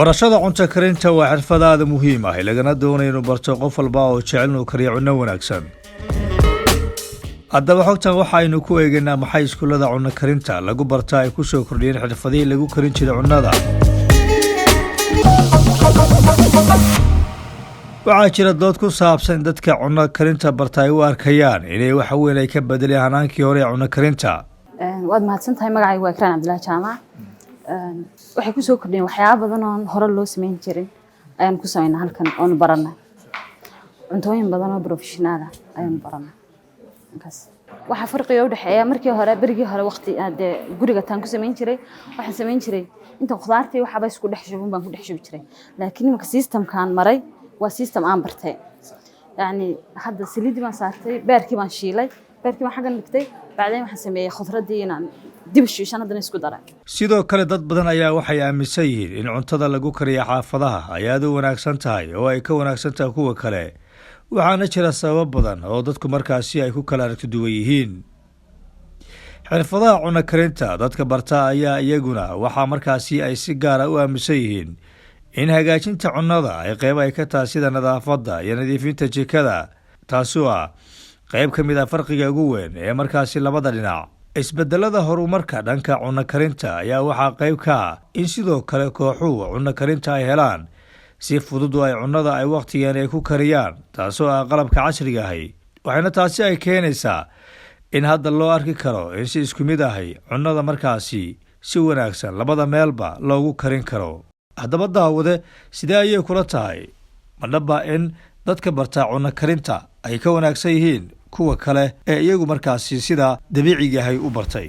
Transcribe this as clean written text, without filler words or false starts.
barashada cunto karinta waa xirfad aad muhiim ah lagana doonayo inuu barto qof walba oo jecel inuu kariyo cunno wanaagsan. haddaba xogtan waxaynu ku eegaynaa maxay iskuulada cunno karinta lagu bartaa ay ku soo kordhiyeen xirfadihii lagu karin jiray cunnada. waxaa jira dood ku saabsan dadka cunno karinta barta ay u arkayaan inay wax weyn ay ka bedeleen hanaankii hore ee cunno karinta. waad mahadsantahay magacaygu waa Ikraan Cabdilaahi Jaamac. waxay ku soo kordhiyeen waxyaabo badan oo hore loo sameyn jiray ayaan ku sameynaa halkan oo baranay cuntooyin badan oo professional ah ayaan baranay. waxa farqiga u dhaxeeya markii hore berigii hore waqti aad guriga taan ku sameyn jiray waxaan sameyn jiray inta khudaartii waxa bay isku dhex shubin baan ku dhex shubi jiray laakiin marka system-kan maray waa system aan bartay yani hadda saliidii baan saartay beerkii baan shiilay beerkii baan xagan dhigtay bacdeen waxaan sameeyay khudradii inaan dib shiishan hadana isku daray. sidoo kale dad badan ayaa waxay aaminsan yihiin in cuntada lagu kariyo xaafadaha ay aad u wanaagsan tahay oo ay ka wanaagsan tahay kuwa kale waxaana jira sabab badan oo dadku markaasi ay ku kala aragti duwan yihiin. xirfadaha cunno karinta dadka barta ayaa iyaguna waxaa markaasi ay si gaar ah u aaminsan yihiin in hagaajinta cunnada ay qayb ay ka tahay sida nadaafadda iyo nadiifinta jikada taasoo ah qayb ka mid ah farqiga ugu weyn ee markaasi labada dhinac. isbedelada horumarka dhanka cunno karinta ayaa waxaa qayb ka ah in sidoo kale kooxuhu cunno karinta ay helaan si fudud oo ay cunnada ay wakhtigan ay ku kariyaan taasoo ah qalabka casriga ahi waxayna taasi ay keenaysaa in hadda loo arki karo in si isku mid ahi cunnada markaasi si wanaagsan labada meelba loogu karin karo. haddaba daawade sidee ayay kula tahay madhaba in dadka bartaa cunno karinta ay ka wanaagsan yihiin kuwa kale ee iyagu markaasi sida dabiiciga ahay u bartay.